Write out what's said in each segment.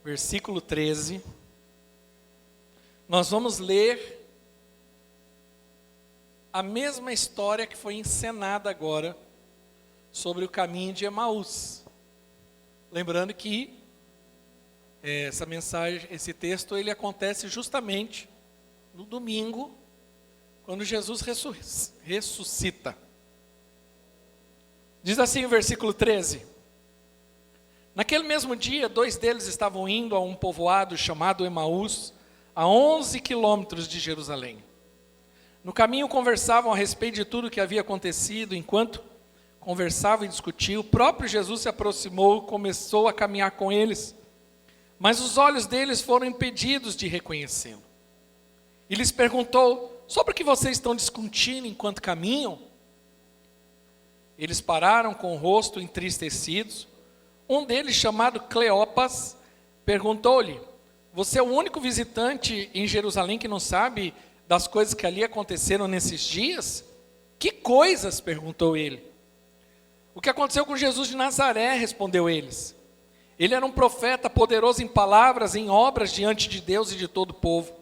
versículo 13, nós vamos ler a mesma história que foi encenada agora sobre o caminho de Emaús. Lembrando que essa mensagem, esse texto, ele acontece justamente no domingo, quando Jesus ressuscita. Diz assim o versículo 13: Naquele mesmo dia, 2 deles estavam indo a um povoado chamado Emaús, a 11 quilômetros de Jerusalém. No caminho conversavam a respeito de tudo o que havia acontecido. Enquanto conversavam e discutiam, o próprio Jesus se aproximou e começou a caminhar com eles. Mas os olhos deles foram impedidos de reconhecê-lo. E lhes perguntou: sobre o que vocês estão discutindo enquanto caminham? Eles pararam com o rosto entristecidos. Um deles, chamado Cleopas, perguntou-lhe: você é o único visitante em Jerusalém que não sabe das coisas que ali aconteceram nesses dias? Que coisas? Perguntou ele. O que aconteceu com Jesus de Nazaré, respondeu eles. Ele era um profeta poderoso em palavras, em obras diante de Deus e de todo o povo.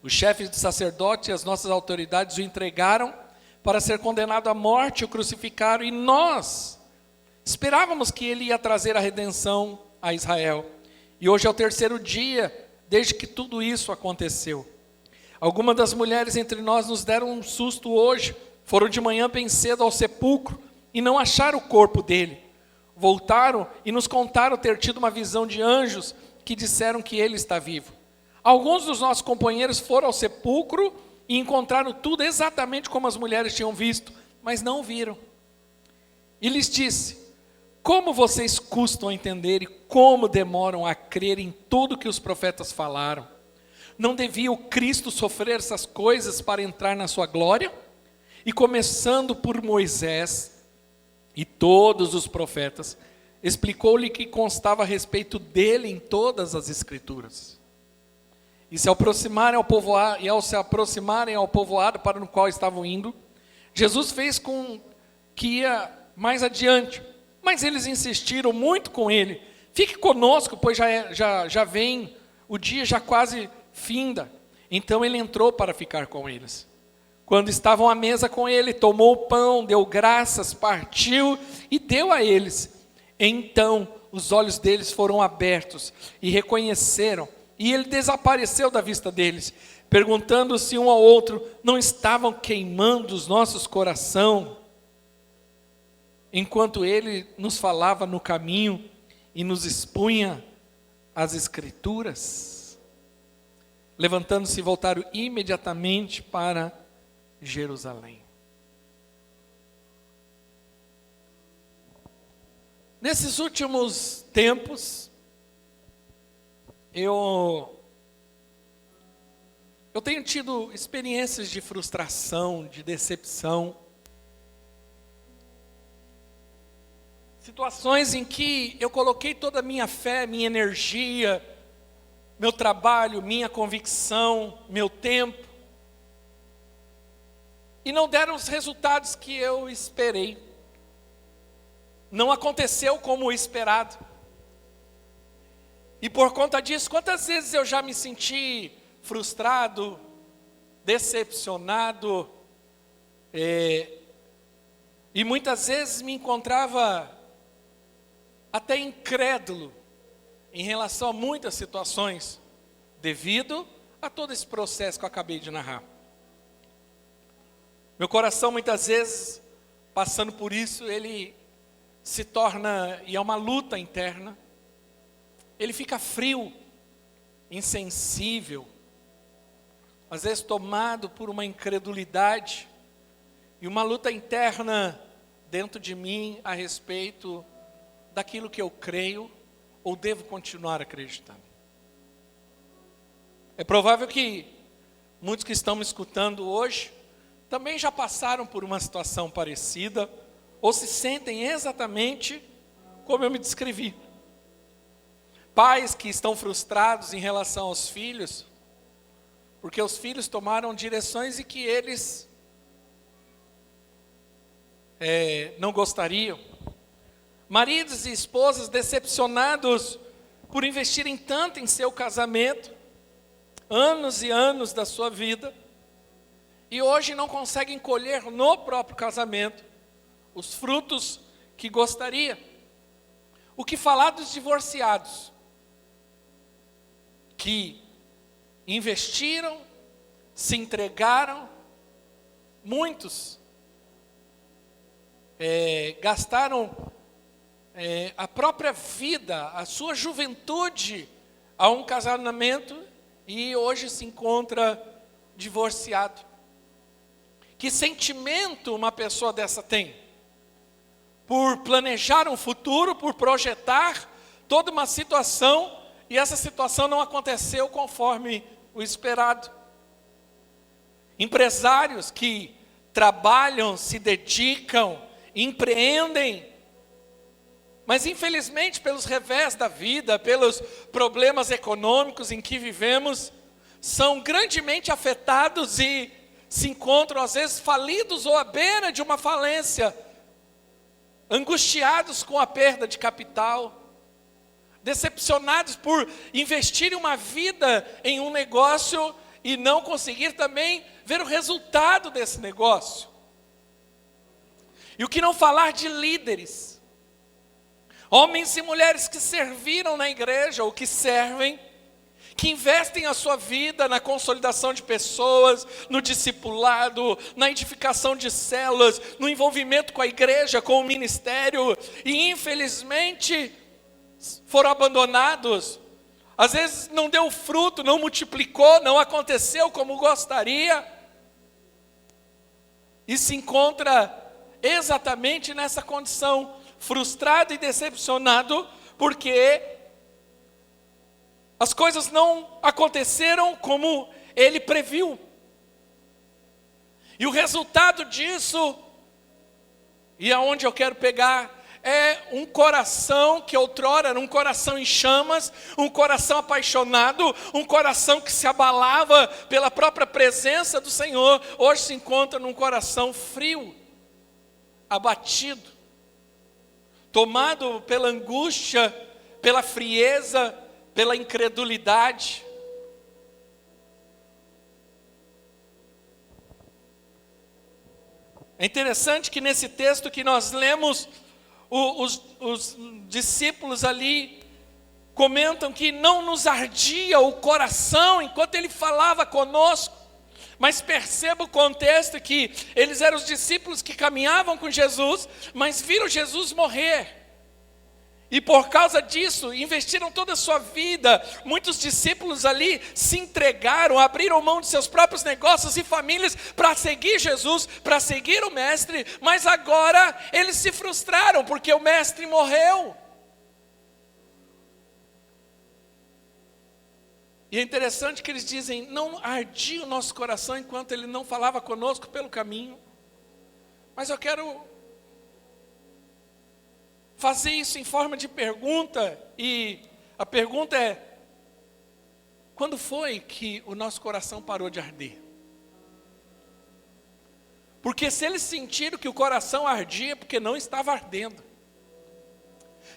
Os chefes de sacerdote e as nossas autoridades o entregaram para ser condenado à morte, o crucificaram, e nós esperávamos que ele ia trazer a redenção a Israel. E hoje é o 3º dia desde que tudo isso aconteceu. Algumas das mulheres entre nós nos deram um susto hoje. Foram de manhã bem cedo ao sepulcro e não acharam o corpo dele. Voltaram e nos contaram ter tido uma visão de anjos que disseram que ele está vivo. Alguns dos nossos companheiros foram ao sepulcro e encontraram tudo exatamente como as mulheres tinham visto, mas não o viram. E lhes disse: como vocês custam a entender e como demoram a crer em tudo que os profetas falaram? Não devia o Cristo sofrer essas coisas para entrar na sua glória? E começando por Moisés e todos os profetas, explicou-lhe que constava a respeito dele em todas as Escrituras. E ao se aproximarem ao povoado para o qual estavam indo, Jesus fez com que ia mais adiante, mas eles insistiram muito com ele: fique conosco, pois já vem o dia, já quase finda. Então ele entrou para ficar com eles. Quando estavam à mesa com ele, tomou o pão, deu graças, partiu e deu a eles. Então os olhos deles foram abertos e reconheceram, e ele desapareceu da vista deles, perguntando-se um ao outro: não estavam queimando os nossos corações enquanto ele nos falava no caminho e nos expunha as Escrituras? Levantando-se, voltaram imediatamente para Jerusalém. Nesses últimos tempos, eu tenho tido experiências de frustração, de decepção, situações em que eu coloquei toda a minha fé, minha energia, meu trabalho, minha convicção, meu tempo, e não deram os resultados que eu esperei. Não aconteceu como esperado. E por conta disso, quantas vezes eu já me senti frustrado, decepcionado, e muitas vezes me encontrava até incrédulo em relação a muitas situações, devido a todo esse processo que eu acabei de narrar. Meu coração, muitas vezes, passando por isso, ele se torna, e é uma luta interna, ele fica frio, insensível, às vezes tomado por uma incredulidade, e uma luta interna dentro de mim a respeito daquilo que eu creio, ou devo continuar acreditando. É provável que muitos que estão me escutando hoje, também já passaram por uma situação parecida, ou se sentem exatamente como eu me descrevi. Pais que estão frustrados em relação aos filhos, porque os filhos tomaram direções e que eles não gostariam. Maridos e esposas decepcionados por investirem tanto em seu casamento, anos e anos da sua vida, e hoje não conseguem colher no próprio casamento os frutos que gostaria. O que falar dos divorciados, que investiram, se entregaram, muitos gastaram a própria vida, a sua juventude a um casamento e hoje se encontra divorciado. Que sentimento uma pessoa dessa tem? Por planejar um futuro, por projetar toda uma situação e essa situação não aconteceu conforme o esperado. Empresários que trabalham, se dedicam, empreendem, mas infelizmente pelos revés da vida, pelos problemas econômicos em que vivemos, são grandemente afetados e se encontram às vezes falidos ou à beira de uma falência, angustiados com a perda de capital, decepcionados por investir uma vida em um negócio e não conseguir também ver o resultado desse negócio. E o que não falar de líderes, homens e mulheres que serviram na igreja ou que servem, que investem a sua vida na consolidação de pessoas, no discipulado, na edificação de células, no envolvimento com a igreja, com o ministério, e infelizmente foram abandonados. Às vezes não deu fruto, não multiplicou, não aconteceu como gostaria, e se encontra exatamente nessa condição, frustrado e decepcionado, porque as coisas não aconteceram como ele previu. E o resultado disso, e aonde eu quero pegar, é um coração que outrora era um coração em chamas, um coração apaixonado, um coração que se abalava pela própria presença do Senhor, hoje se encontra num coração frio, abatido, tomado pela angústia, pela frieza, pela incredulidade. É interessante que nesse texto que nós lemos, os discípulos ali comentam que não nos ardia o coração enquanto ele falava conosco, mas perceba o contexto que eles eram os discípulos que caminhavam com Jesus, mas viram Jesus morrer. E por causa disso, investiram toda a sua vida. Muitos discípulos ali se entregaram, abriram mão de seus próprios negócios e famílias para seguir Jesus, para seguir o Mestre. Mas agora eles se frustraram porque o Mestre morreu. E é interessante que eles dizem, não ardia o nosso coração enquanto ele não falava conosco pelo caminho. Mas eu quero fazer isso em forma de pergunta, e a pergunta é: quando foi que o nosso coração parou de arder? Porque se eles sentiram que o coração ardia, é porque não estava ardendo.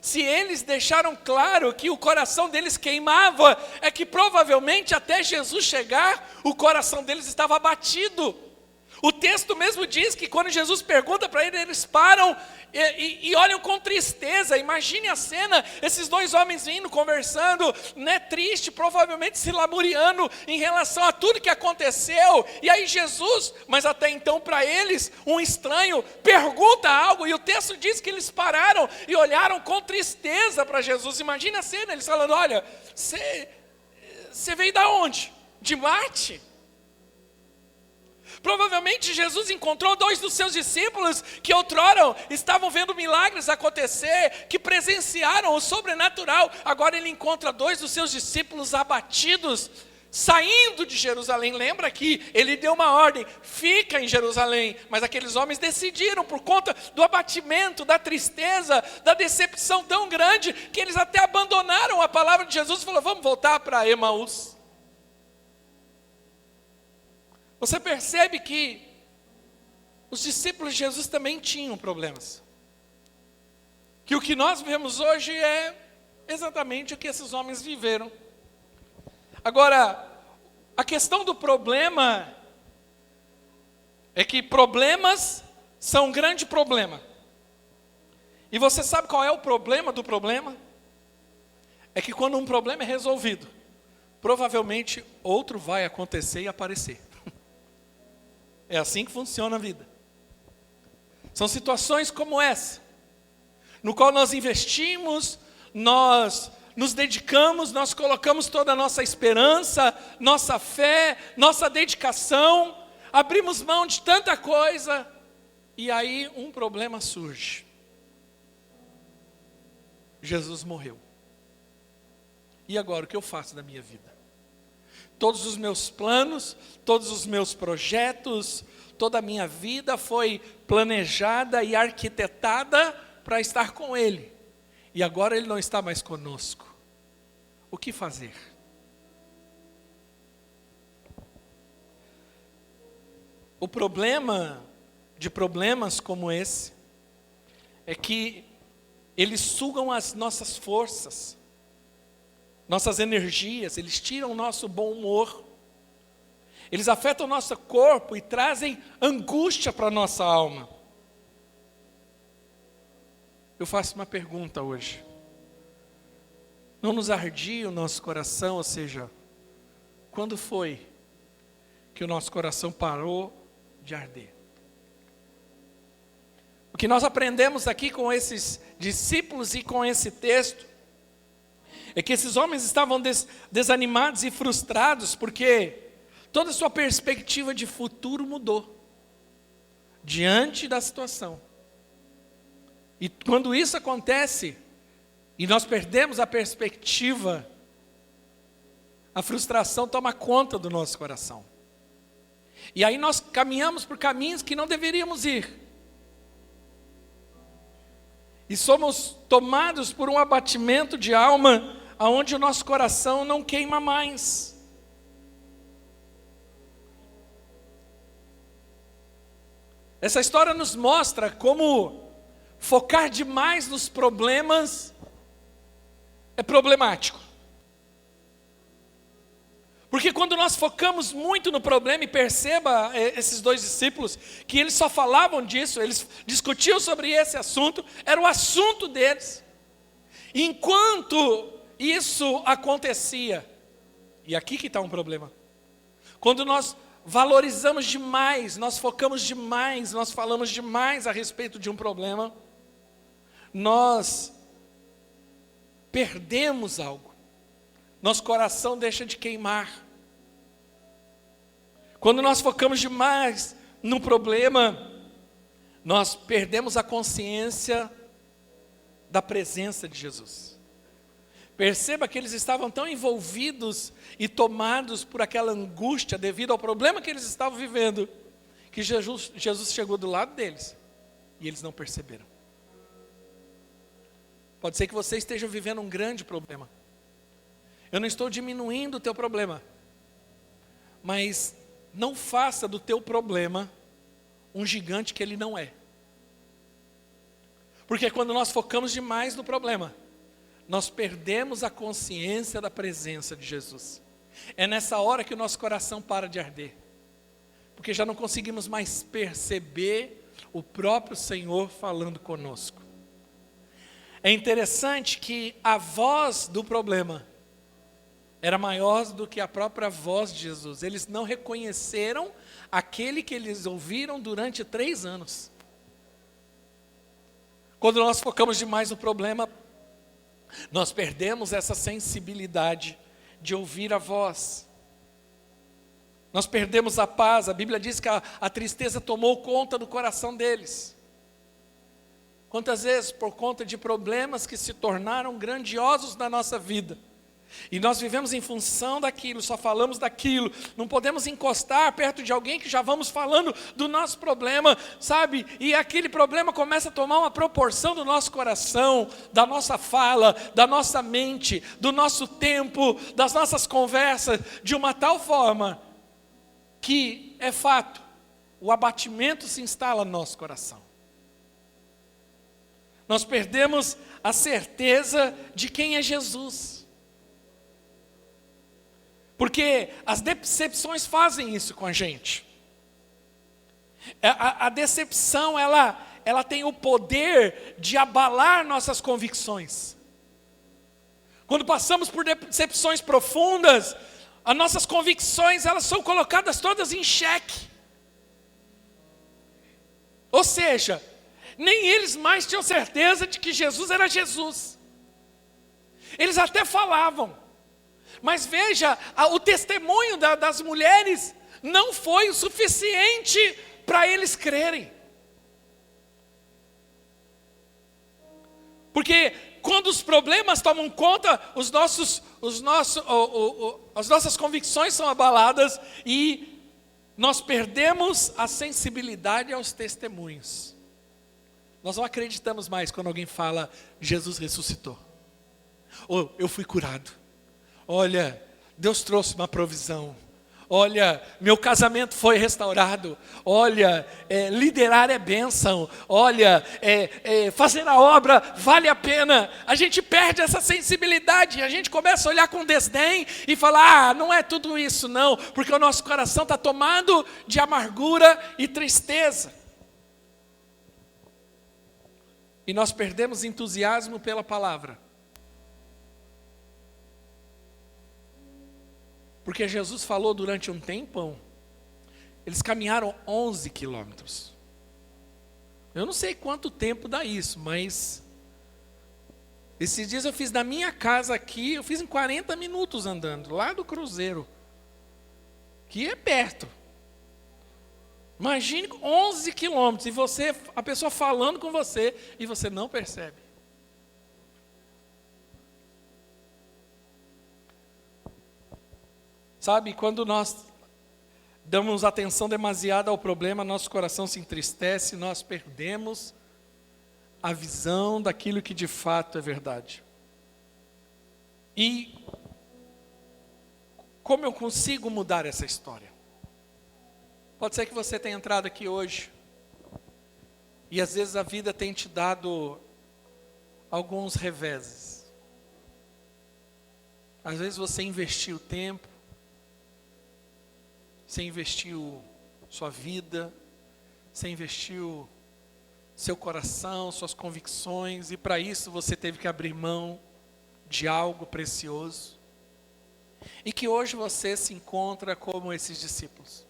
Se eles deixaram claro que o coração deles queimava, é que provavelmente até Jesus chegar, o coração deles estava abatido. O texto mesmo diz que quando Jesus pergunta para eles, eles param e olham com tristeza. Imagine a cena, esses dois homens vindo, conversando, né, triste, provavelmente se lamuriando em relação a tudo que aconteceu. E aí Jesus, mas até então para eles, um estranho, pergunta algo, e o texto diz que eles pararam e olharam com tristeza para Jesus. Imagine a cena, eles falando, olha, você veio da onde? De Marte? Provavelmente Jesus encontrou dois dos seus discípulos que outrora estavam vendo milagres acontecer, que presenciaram o sobrenatural. Agora ele encontra dois dos seus discípulos abatidos, saindo de Jerusalém. Lembra que ele deu uma ordem, fica em Jerusalém. Mas aqueles homens decidiram, por conta do abatimento, da tristeza, da decepção tão grande, que eles até abandonaram a palavra de Jesus e falaram, vamos voltar para Emaús. Você percebe que os discípulos de Jesus também tinham problemas. Que o que nós vemos hoje é exatamente o que esses homens viveram. Agora, a questão do problema é que problemas são um grande problema. E você sabe qual é o problema do problema? É que quando um problema é resolvido, provavelmente outro vai acontecer e aparecer. É assim que funciona a vida. São situações como essa, no qual nós investimos, nós nos dedicamos, nós colocamos toda a nossa esperança, nossa fé, nossa dedicação, abrimos mão de tanta coisa, e aí um problema surge. Jesus morreu. E agora o que eu faço da minha vida? Todos os meus planos, todos os meus projetos, toda a minha vida foi planejada e arquitetada para estar com Ele. E agora Ele não está mais conosco. O que fazer? O problema de problemas como esse é que eles sugam as nossas forças, nossas energias, eles tiram o nosso bom humor, eles afetam o nosso corpo e trazem angústia para a nossa alma. Eu faço uma pergunta hoje. Não nos ardia o nosso coração, ou seja, quando foi que o nosso coração parou de arder? O que nós aprendemos aqui com esses discípulos e com esse texto é que esses homens estavam desanimados e frustrados porque toda a sua perspectiva de futuro mudou diante da situação. E quando isso acontece e nós perdemos a perspectiva, a frustração toma conta do nosso coração. E aí nós caminhamos por caminhos que não deveríamos ir. E somos tomados por um abatimento de alma, onde o nosso coração não queima mais. Essa história nos mostra como focar demais nos problemas é problemático. Porque quando nós focamos muito no problema, e perceba esses dois discípulos, que eles só falavam disso, eles discutiam sobre esse assunto, era o assunto deles. Enquanto isso acontecia, e aqui que está um problema, quando nós valorizamos demais, nós focamos demais, nós falamos demais a respeito de um problema, nós perdemos algo. Nosso coração deixa de queimar. Quando nós focamos demais no problema, nós perdemos a consciência da presença de Jesus. Perceba que eles estavam tão envolvidos e tomados por aquela angústia devido ao problema que eles estavam vivendo, que Jesus chegou do lado deles e eles não perceberam. Pode ser que você esteja vivendo um grande problema. Eu não estou diminuindo o teu problema, mas não faça do teu problema um gigante que ele não é. Porque quando nós focamos demais no problema, nós perdemos a consciência da presença de Jesus. É nessa hora que o nosso coração para de arder. Porque já não conseguimos mais perceber o próprio Senhor falando conosco. É interessante que a voz do problema era maior do que a própria voz de Jesus. Eles não reconheceram aquele que eles ouviram durante 3 anos. Quando nós focamos demais no problema, nós perdemos essa sensibilidade de ouvir a voz. Nós perdemos a paz. A Bíblia diz que a tristeza tomou conta do coração deles. Quantas vezes, por conta de problemas que se tornaram grandiosos na nossa vida, e nós vivemos em função daquilo, só falamos daquilo, não podemos encostar perto de alguém que já vamos falando do nosso problema, sabe? E aquele problema começa a tomar uma proporção do nosso coração, da nossa fala, da nossa mente, do nosso tempo, das nossas conversas, de uma tal forma que, é fato, o abatimento se instala no nosso coração. Nós perdemos a certeza de quem é Jesus. Porque as decepções fazem isso com a gente. A decepção, ela tem o poder de abalar nossas convicções. Quando passamos por decepções profundas, as nossas convicções, elas são colocadas todas em xeque. Ou seja, nem eles mais tinham certeza de que Jesus era Jesus. Eles até falavam, mas veja, o testemunho das mulheres não foi o suficiente para eles crerem. Porque quando os problemas tomam conta, as nossas convicções são abaladas e nós perdemos a sensibilidade aos testemunhos. Nós não acreditamos mais quando alguém fala, Jesus ressuscitou. Ou eu fui curado. Olha, Deus trouxe uma provisão. Olha, meu casamento foi restaurado. Olha, liderar é bênção. Olha, fazer a obra vale a pena. A gente perde essa sensibilidade. A gente começa a olhar com desdém e falar, não é tudo isso não. Porque o nosso coração está tomado de amargura e tristeza. E nós perdemos entusiasmo pela palavra. Porque Jesus falou durante um tempão, eles caminharam 11 quilômetros. Eu não sei quanto tempo dá isso, mas esses dias eu fiz da minha casa aqui, eu fiz em 40 minutos andando, lá do Cruzeiro, que é perto. Imagine 11 quilômetros, e a pessoa falando com você, e você não percebe. Sabe, quando nós damos atenção demasiada ao problema, nosso coração se entristece, nós perdemos a visão daquilo que de fato é verdade. E como eu consigo mudar essa história? Pode ser que você tenha entrado aqui hoje, e às vezes a vida tem te dado alguns reveses. Às vezes você investiu tempo, você investiu sua vida, você investiu seu coração, suas convicções, e para isso você teve que abrir mão de algo precioso. E que hoje você se encontra como esses discípulos.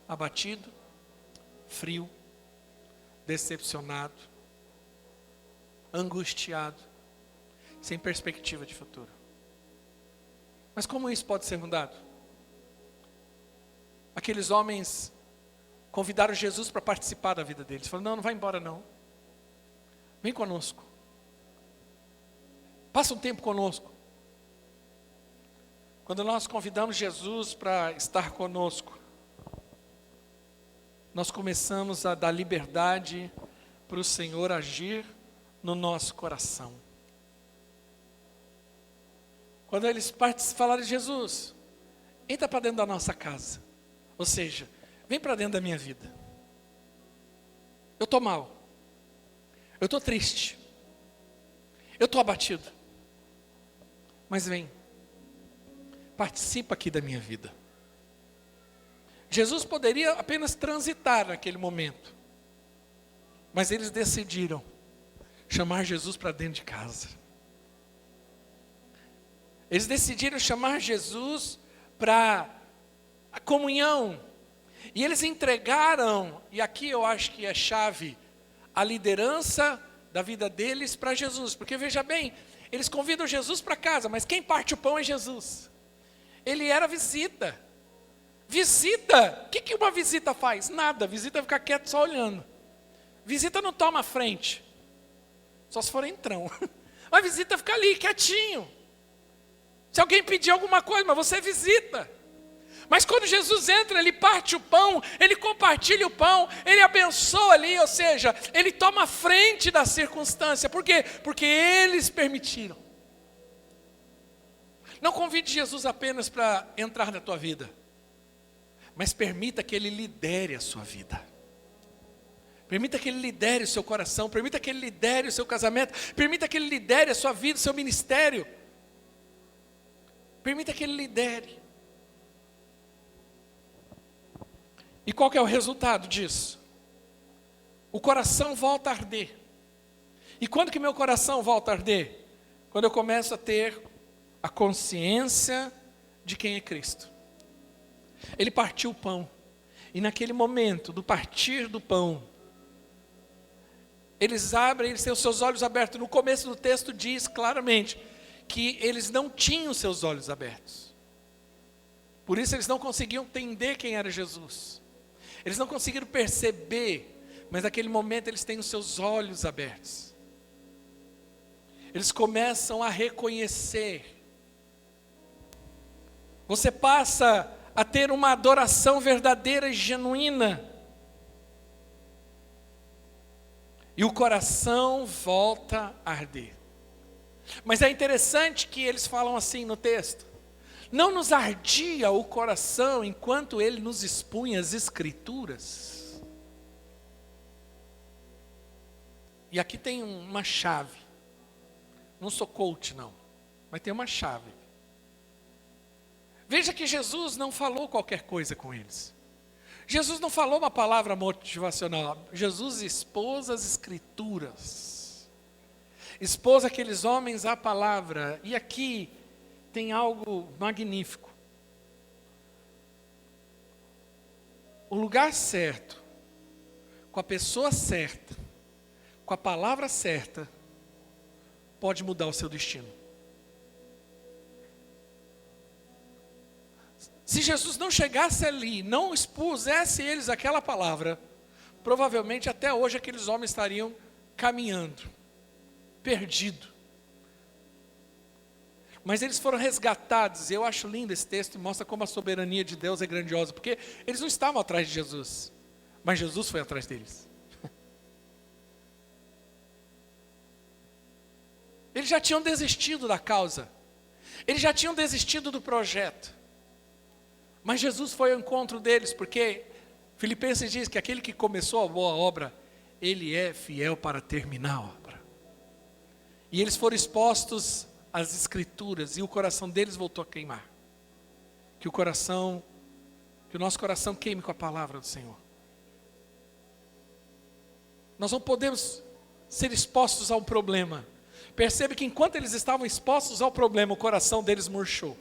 Abatido, frio, decepcionado, angustiado, sem perspectiva de futuro. Mas como isso pode ser mudado? Aqueles homens convidaram Jesus para participar da vida deles. Falaram, não vai embora não. Vem conosco. Passa um tempo conosco. Quando nós convidamos Jesus para estar conosco, nós começamos a dar liberdade para o Senhor agir no nosso coração. Quando eles falaram de Jesus, entra para dentro da nossa casa. Ou seja, vem para dentro da minha vida. Eu estou mal. Eu estou triste. Eu estou abatido. Mas vem. Participa aqui da minha vida. Jesus poderia apenas transitar naquele momento. Mas eles decidiram chamar Jesus para dentro de casa. Eles decidiram chamar Jesus para a comunhão. E eles entregaram, e aqui eu acho que é chave, a liderança da vida deles para Jesus. Porque veja bem, eles convidam Jesus para casa, mas quem parte o pão é Jesus. Ele era visita. Visita, o que uma visita faz? Nada, visita fica quieto só olhando. Visita não toma a frente, só se for entrão. A visita fica ali, quietinho. Se alguém pedir alguma coisa, mas você visita. Mas quando Jesus entra, ele parte o pão, ele compartilha o pão, ele abençoa ali, ou seja, ele toma a frente da circunstância. Por quê? Porque eles permitiram. Não convide Jesus apenas para entrar na tua vida, mas permita que ele lidere a sua vida. Permita que Ele lidere o seu coração, permita que Ele lidere o seu casamento, permita que Ele lidere a sua vida, o seu ministério. Permita que Ele lidere. E qual que é o resultado disso? O coração volta a arder. E quando que meu coração volta a arder? Quando eu começo a ter a consciência de quem é Cristo. Ele partiu o pão. E naquele momento do partir do pão, eles abrem, eles têm os seus olhos abertos. No começo do texto diz claramente que eles não tinham seus olhos abertos. Por isso eles não conseguiam entender quem era Jesus. Eles não conseguiram perceber, mas naquele momento eles têm os seus olhos abertos. Eles começam a reconhecer. Você passa a ter uma adoração verdadeira e genuína. E o coração volta a arder. Mas é interessante que eles falam assim no texto: não nos ardia o coração enquanto ele nos expunha as Escrituras. E aqui tem uma chave. Não sou coach não, mas tem uma chave. Veja que Jesus não falou qualquer coisa com eles. Jesus não falou uma palavra motivacional. Jesus expôs as Escrituras. Expôs aqueles homens à palavra. E aqui tem algo magnífico. O lugar certo, com a pessoa certa, com a palavra certa, pode mudar o seu destino. Se Jesus não chegasse ali, não expusesse eles aquela palavra, provavelmente até hoje aqueles homens estariam caminhando, perdidos. Mas eles foram resgatados. Eu acho lindo esse texto, mostra como a soberania de Deus é grandiosa, porque eles não estavam atrás de Jesus, mas Jesus foi atrás deles. Eles já tinham desistido da causa, eles já tinham desistido do projeto. Mas Jesus foi ao encontro deles, porque Filipenses diz que aquele que começou a boa obra, ele é fiel para terminar a obra. E eles foram expostos às Escrituras, e o coração deles voltou a queimar. Que o nosso coração queime com a palavra do Senhor. Nós não podemos ser expostos a um problema. Percebe que enquanto eles estavam expostos ao problema, o coração deles murchou.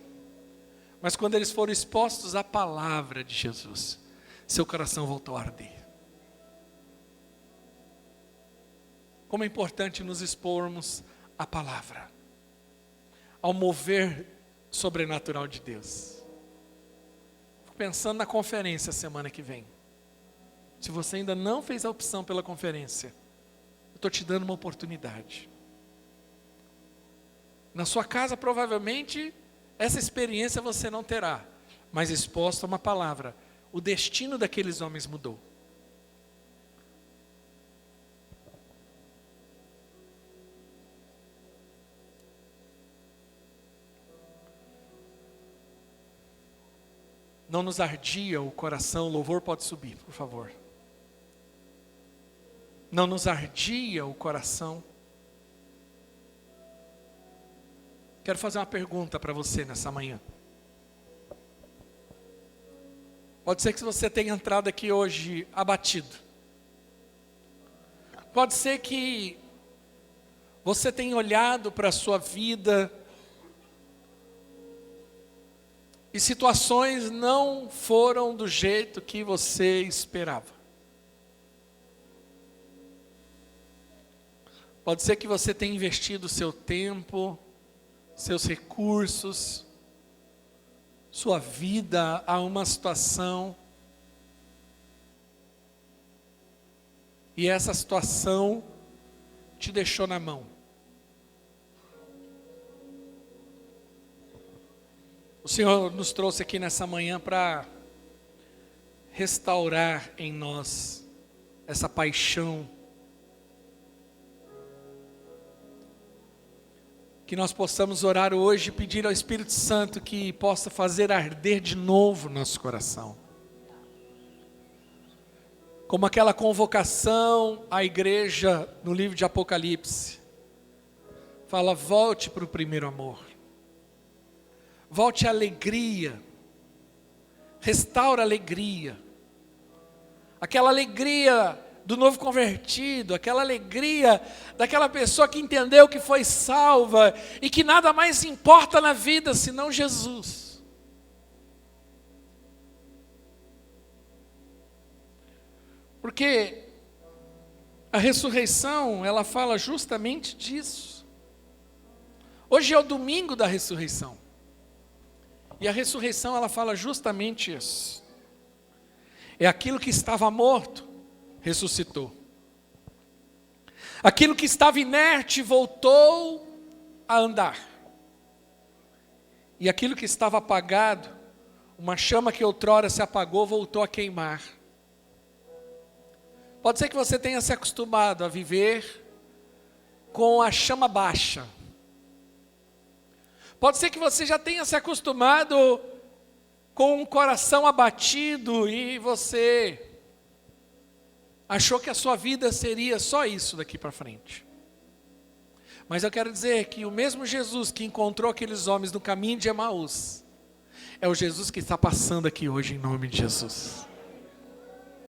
Mas quando eles foram expostos à palavra de Jesus, seu coração voltou a arder. Como é importante nos expormos à palavra, ao mover sobrenatural de Deus. Fico pensando na conferência semana que vem. Se você ainda não fez a opção pela conferência, eu estou te dando uma oportunidade. Na sua casa, provavelmente, essa experiência você não terá, mas exposto a uma palavra, o destino daqueles homens mudou. Não nos ardia o coração, o louvor pode subir, por favor. Não nos ardia o coração. Quero fazer uma pergunta para você nessa manhã. Pode ser que você tenha entrado aqui hoje abatido. Pode ser que você tenha olhado para a sua vida e situações não foram do jeito que você esperava. Pode ser que você tenha investido o seu tempo, seus recursos, sua vida a uma situação, e essa situação te deixou na mão. O Senhor nos trouxe aqui nessa manhã para restaurar em nós essa paixão, que nós possamos orar hoje e pedir ao Espírito Santo que possa fazer arder de novo nosso coração. como aquela convocação à igreja no livro de Apocalipse. Fala, volte para o primeiro amor. Volte à alegria. Restaura a alegria. Aquela alegria do novo convertido, aquela alegria daquela pessoa que entendeu que foi salva e que nada mais importa na vida senão Jesus. Porque a ressurreição, ela fala justamente disso. Hoje é o domingo da ressurreição. E a ressurreição, ela fala justamente isso. É aquilo que estava morto, ressuscitou. Aquilo que estava inerte voltou a andar. E aquilo que estava apagado, uma chama que outrora se apagou, voltou a queimar. Pode ser que você tenha se acostumado a viver com a chama baixa. Pode ser que você já tenha se acostumado com um coração abatido e você achou que a sua vida seria só isso daqui para frente. Mas eu quero dizer que o mesmo Jesus que encontrou aqueles homens no caminho de Emaús, é o Jesus que está passando aqui hoje em nome de Jesus.